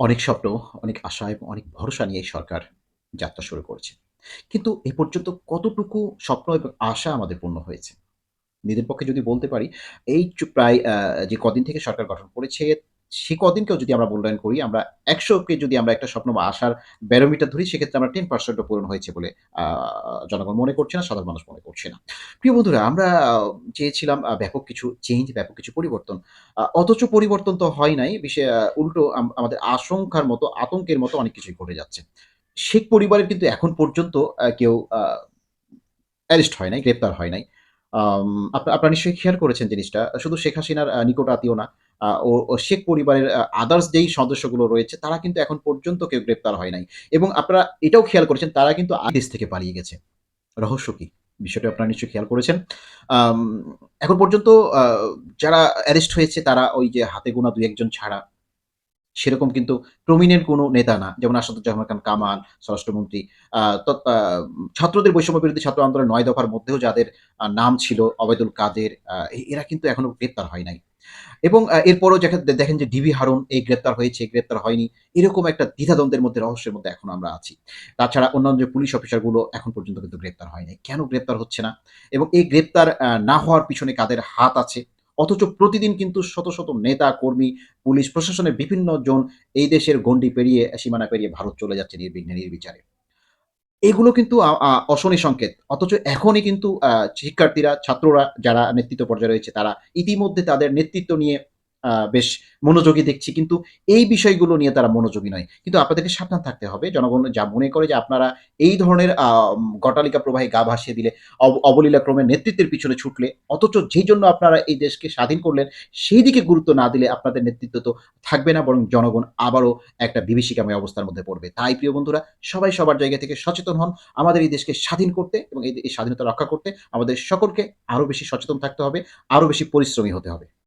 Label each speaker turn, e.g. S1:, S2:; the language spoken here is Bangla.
S1: অনেক স্বপ্ন, অনেক আশা এবং অনেক ভরসা নিয়ে এই সরকার যাত্রা শুরু করেছে। কিন্তু এ পর্যন্ত কতটুকু স্বপ্ন এবং আশা আমাদের পূর্ণ হয়েছে? নিজের পক্ষে যদি বলতে পারি, এই প্রায় যে কদিন থেকে সরকার গঠন করেছে, সে কদিনকেও যদি আমরা মূল্যায়ন করি, আমরা ১০০ কে যদি আমরা একটা স্বপ্ন বা আশার ব্যারোমিটার ধরি, সেক্ষেত্রে আমরা 10% ও পূরণ হয়েছে বলে আ জনগণ মনে করছে না, সাধারণ মানুষ মনে করছে না। প্রিয় বন্ধুরা, আমরা চেয়েছিলাম ব্যাপক কিছু চেঞ্জ, ব্যাপক কিছু পরিবর্তন। অথচ পরিবর্তন তো হয় নাই। উল্টো আমাদের আশঙ্কার মতো, আতঙ্কের মতো অনেক কিছুই ঘটে যাচ্ছে। শেখ পরিবারের কিন্তু এখন পর্যন্ত কেউ অ্যারেস্ট হয় নাই, গ্রেপ্তার হয় নাই। আম আপনারা নিশ্চয়ই খেয়াল করেছেন জিনিসটা। শুধু শেখ হাসিনার নিকট আত্মীয় না, ও শেখ পরিবারের আদার্স যেই সদস্যগুলো রয়েছে, তারা কিন্তু এখন পর্যন্ত কেউ গ্রেপ্তার হয় নাই। এবং আপনারা এটাও খেয়াল করেছেন, তারা কিন্তু দেশ থেকে পালিয়ে গেছে। রহস্য কি? বিষয়টা আপনারা নিশ্চয়ই খেয়াল করেছেন। আম এখন পর্যন্ত আ যারা অ্যারেস্ট হয়েছে, তারা ওই যে হাতে গোনা ২-১ জন ছাড়া সেরকম কিন্তু প্রমিনেন্ট কোনো নেতা না। যেমন আসাদুজ্জামান খান কামাল, স্বরাষ্ট্রমন্ত্রী। আ তৎ আ ছাত্রদের বৈষম্য বিরোধী ছাত্র আন্দোলনের ৯ দফার মধ্যেও যাদের নাম ছিল অবেদুল কাদের, এরা কিন্তু এখনো গ্রেপ্তার হয় নাই। এবং এরপরেও দেখেন যে ডিবি হারুন গ্রেপ্তার হয়েছে, গ্রেপ্তার হয়নি। এরকম একটা দ্বিধাদ্বন্দ্বের মধ্যে, রহস্যের মধ্যে এখনো আমরা আছি। তাছাড়া অন্যান্য যে পুলিশ অফিসারগুলো এখন পর্যন্ত কিন্তু গ্রেপ্তার হয় নাই। কেন গ্রেপ্তার হচ্ছে না? এবং এই গ্রেপ্তার না হওয়ার পিছনে কাদের হাত আছে? অথচ প্রতিদিন কিন্তু শত, শত নেতা, কর্মী, পুলিশ প্রশাসনের বিভিন্ন জন এই দেশের গণ্ডি পেরিয়ে, সীমানা পেরিয়ে ভারত চলে যাচ্ছে নির্বিঘ্নে, নির্বিচারে। এগুলো কিন্তু আ আ অশনি সংকেত। অথচ এখনই কিন্তু শিক্ষার্থীরা, ছাত্ররা যারা নেতৃত্ব পর্যায়ে রয়েছে, তারা ইতিমধ্যে তাদের নেতৃত্ব নিয়ে বেশ মনোযোগী দেখছি। কিন্তু এই বিষয়গুলো নিয়ে তারা মনোযোগী নয়। কিন্তু আপনাদেরকে সাবধান থাকতে হবে। জনগণ যা মনে করে যে আপনারা এই ধরনের গটালিকা প্রবাহে গা ভাসিয়ে দিলে, অবলীলাক্রমে নেতৃত্বের পিছনে ছুটলে, অথচ যেই জন্য আপনারা এই দেশকে স্বাধীন করলেন, সেই দিকে গুরুত্ব না দিলে আপনাদের নেতৃত্ব তো থাকবে না, বরং জনগণ আবারও একটা বিভীষিকাময় অবস্থার মধ্যে পড়বে। তাই প্রিয় বন্ধুরা, সবাই সবার জায়গা থেকে সচেতন হন। আমাদের এই দেশকে স্বাধীন করতে এবং এই স্বাধীনতা রক্ষা করতে আমাদের সকলকে আরো বেশি সচেতন থাকতে হবে, আরো বেশি পরিশ্রমী হতে হবে।